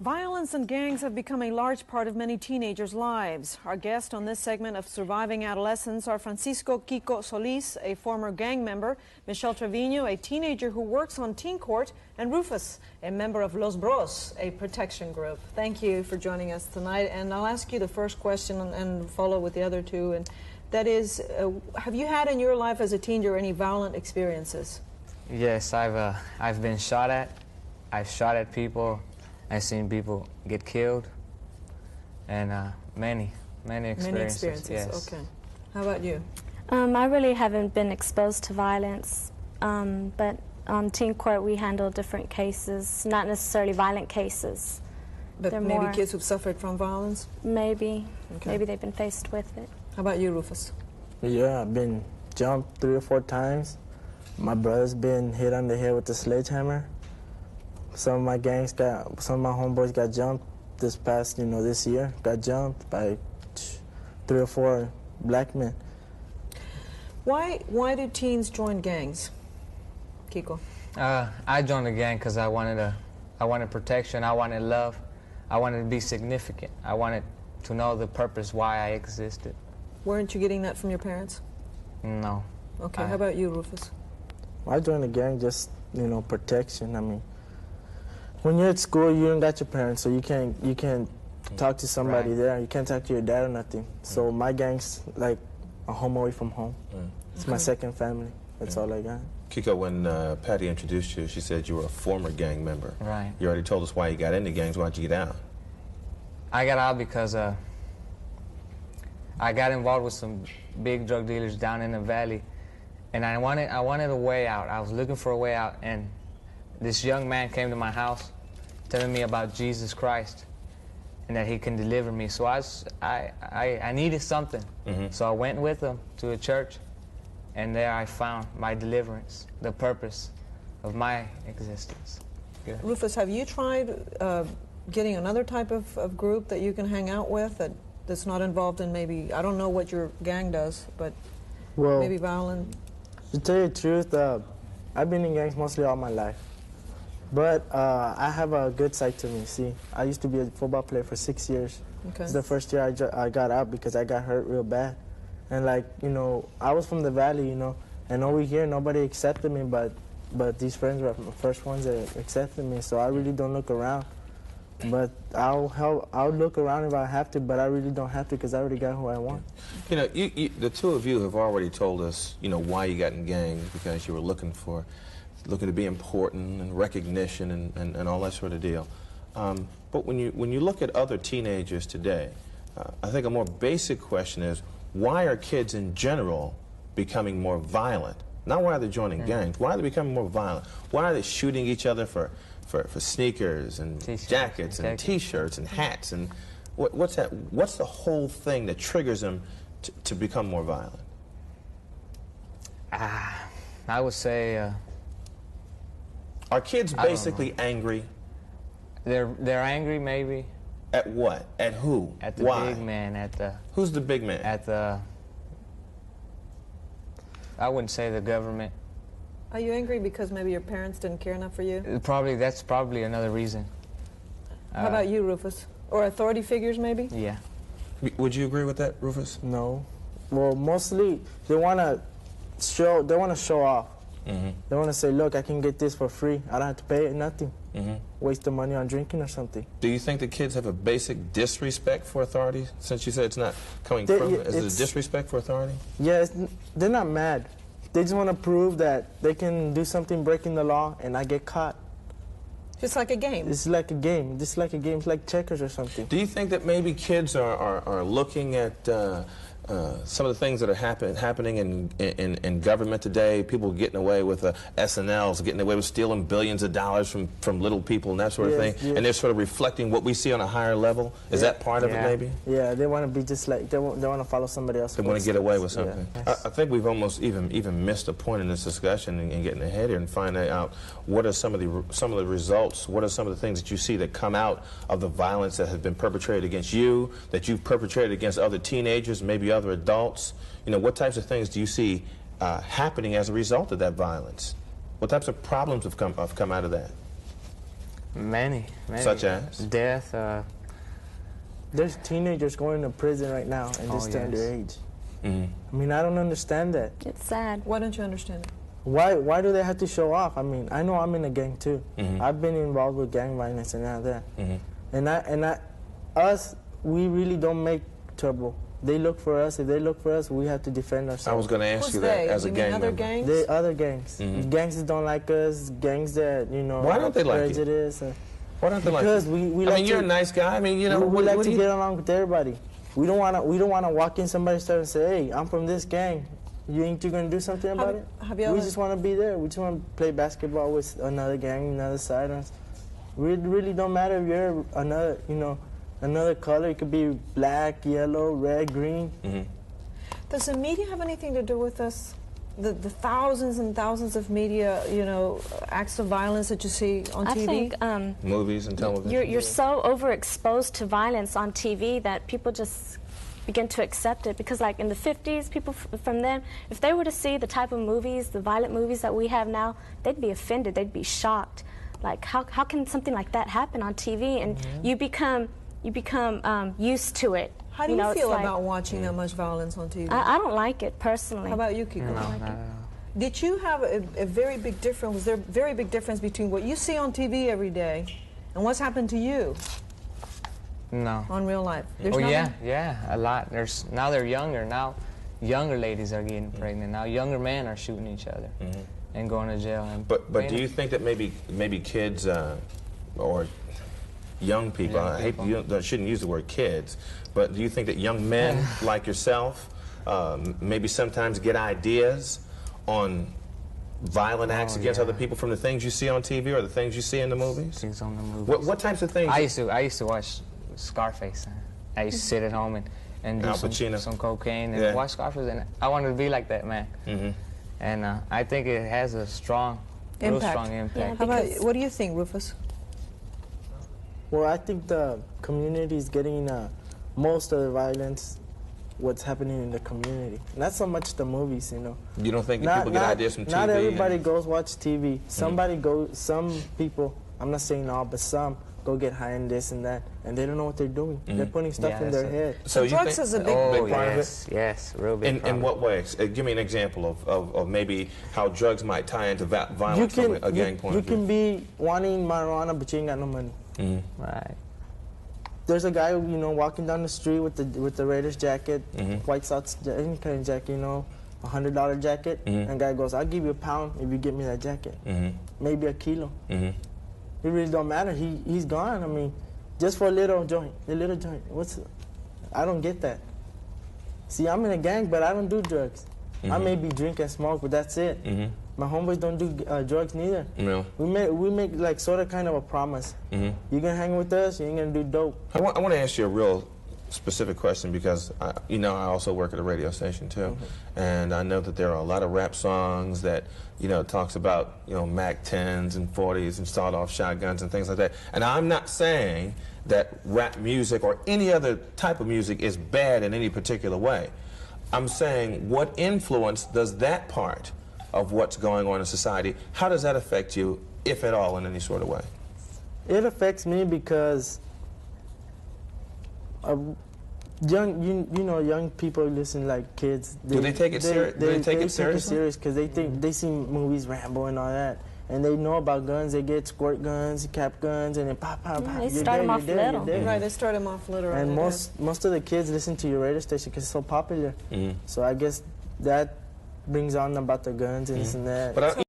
Violence and gangs have become a large part of many teenagers' lives. Our guest on this segment of Surviving Adolescence are Francisco Kiko Solis, a former gang member, Michelle Trevino, a teenager who works on teen court, and Rufus, a member of Los Bros, a protection group. Thank you for joining us tonight. And I'll ask you the first question and follow with the other two. And that is, have you had in your life as a teenager any violent experiences? Yes, I've been shot at. I've shot at people. I've seen people get killed, and many experiences. Many experiences, yes. Okay. How about you? I really haven't been exposed to violence, but on teen court we handle different cases, not necessarily violent cases. But They're maybe more, kids who've suffered from violence? Maybe. Okay. Maybe they've been faced with it. How about you, Rufus? Yeah, I've been jumped 3 or 4 times. My brother's been hit on the head with a sledgehammer. Some of my homeboys got jumped this past, this year. Got jumped by 3 or 4 black men. Why do teens join gangs? Kiko? I joined the gang because I wanted protection. I wanted love. I wanted to be significant. I wanted to know the purpose why I existed. Weren't you getting that from your parents? No. Okay. How about you, Rufus? I joined the gang just, protection. I mean, when you're at school, you don't got your parents, so you can't talk to somebody there. You can't talk to your dad or nothing. So my gang's like a home away from home. It's my second family. That's all I got. Kiko, when Patty introduced you, she said you were a former gang member. Right. You already told us why you got into gangs. Why'd you get out? I got out because I got involved with some big drug dealers down in the valley, and I wanted a way out. I was looking for a way out, and this young man came to my house telling me about Jesus Christ and that he can deliver me. So I needed something. So I went with him to a church, and there I found my deliverance, the purpose of my existence. Good. Rufus, have you tried getting another type of group that you can hang out with that's not involved in maybe, I don't know what your gang does, but maybe violent? To tell you the truth, I've been in gangs mostly all my life. But I have a good side to me. See, I used to be a football player for 6 years. Okay. It's the first year I got out because I got hurt real bad. And I was from the valley, and over here nobody accepted me, but these friends were the first ones that accepted me. So I really don't look around. But I'll look around if I have to, but I really don't have to because I already got who I want. The two of you have already told us, why you got in gangs, because you were looking to be important and recognition and all that sort of deal. But when you look at other teenagers today, I think a more basic question is, why are kids in general becoming more violent? Not why are they joining gangs, why are they becoming more violent? Why are they shooting each other for sneakers and jackets and T-shirts and hats? And what's that? What's the whole thing that triggers them to become more violent? I would say... Are kids basically angry? They're angry, maybe. At what? At who? At the Why? big man. Who's the big man? At the... I wouldn't say the government. Are you angry because maybe your parents didn't care enough for you? That's probably another reason. How about you, Rufus? Or authority figures, maybe? Yeah. Would you agree with that, Rufus? No. Well, mostly they want to show off. They want to say, look, I can get this for free. I don't have to pay it, nothing. Waste the money on drinking or something. Do you think the kids have a basic disrespect for authority? Since you said it's not coming from, is it a disrespect for authority? Yeah, they're not mad. They just want to prove that they can do something breaking the law and not get caught. Just like a game. It's like a game. Just like a game. It's like checkers or something. Do you think that maybe kids are looking at some of the things that are happening in government today? People getting away with SNLs, getting away with stealing billions of dollars from little people and that sort of thing, and they're sort of reflecting what we see on a higher level. Is that part of it, maybe? Yeah, they want to be just like, they want to follow somebody else. They want to get away with something. Yeah. I think we've almost even missed a point in this discussion and getting ahead here and finding out what are some of the results, what are some of the things that you see that come out of the violence that has been perpetrated against you, that you've perpetrated against other teenagers, maybe other adults. What types of things do you see happening as a result of that violence? What types of problems have come out of that? Many. Such as? Death. There's teenagers going to prison right now and they're still underage. Mm-hmm. I mean, I don't understand that. It's sad. Why don't you understand it? Why do they have to show off? I mean, I know I'm in a gang too. Mm-hmm. I've been involved with gang violence and all that. Mm-hmm. Us, we really don't make trouble. They look for us. If they look for us, we have to defend ourselves. I was going to ask Who's you that they? as a You gang mean other member. gangs? They other gangs. Mhm. Gangs that don't like us. Gangs that Why don't they like you? prejudice. Why don't they like you? Because we I like mean, you're a nice guy. I mean, you know, we what like do to you... get along with everybody. We don't wanna walk in somebody's store and say, "Hey, I'm from this gang. You ain't you gonna do something about it?" Have you We ever- just want to be there. We just want to play basketball with another gang, another side. It really don't matter if you're another, another color. It could be black, yellow, red, green. Mm-hmm. Does the media have anything to do with this? The thousands and thousands of media, acts of violence that you see on I TV? think Movies and television. you're so overexposed to violence on TV that people just begin to accept it. Because like in the 50s, people from then, if they were to see the type of movies, the violent movies that we have now, they'd be offended, they'd be shocked. Like how can something like that happen on TV? And you become used to it. How do you it's feel like- about watching that much violence on TV? I don't like it personally. How about you, Kiko? No, not at all. Did you have a very big difference? Was there a very big difference between what you see on TV every day and what's happened to you No. on real life? There's Oh nothing? yeah, a lot. Now they're younger. Now younger ladies are getting pregnant. Now younger men are shooting each other and going to jail. And But do you think that maybe kids or young people, Young I hate people. I shouldn't use the word kids, but do you think that young men like yourself maybe sometimes get ideas on violent acts against yeah. other people from the things you see on TV or the things you see in the movies? things on the movies. What types of things? I used to watch Scarface. I used to sit at home and do Al Pacino. some cocaine and Yeah. watch Scarface, and I wanted to be like that man. Mm-hmm. And I think it has a real Impact. strong impact. How about, Because- what do you think, Rufus? Well, I think the community is getting most of the violence. What's happening in the community, not so much the movies, You don't think that people get ideas from TV? Not everybody and- goes watch TV. Some people, I'm not saying all, but some go get high in this and that, and they don't know what they're doing. They're putting stuff Yeah, in their that's head. So you drugs think, is a big Oh part of yes, yes, real big. In problem. what ways? Give me an example of maybe how drugs might tie into violence from a gang point you of view. can be wanting marijuana, but you ain't got no money. Right. There's a guy, walking down the street with the Raiders jacket, White Sox any kind of jacket, $100 jacket, and guy goes, "I'll give you £1 if you get me that jacket, maybe a kilo." It really don't matter. He's gone. I mean, just for a little joint, I don't get that. See, I'm in a gang, but I don't do drugs. I may be drink and smoke, but that's it. My homeboys don't do drugs neither. No. We make like sort of kind of a promise. You're gonna hang with us, you ain't gonna do dope. I want to ask you a real specific question because I also work at a radio station too, and I know that there are a lot of rap songs that talks about Mac 10s and 40s and sawed-off shotguns and things like that. And I'm not saying that rap music or any other type of music is bad in any particular way. I'm saying what influence does that part of what's going on in society, how does that affect you, if at all, in any sort of way? It affects me because young people listen like kids. Do they take it serious? Do they take it seriously? serious because they think they see movies, Rambo and all that, and they know about guns. They get squirt guns, cap guns, and then pop, pop, pop. they You're start dead, them off you're dead, little. you're dead. Right, they start them off literally. And most of the kids listen to your radio station because it's so popular. So I guess that brings on about the guns and this and that. But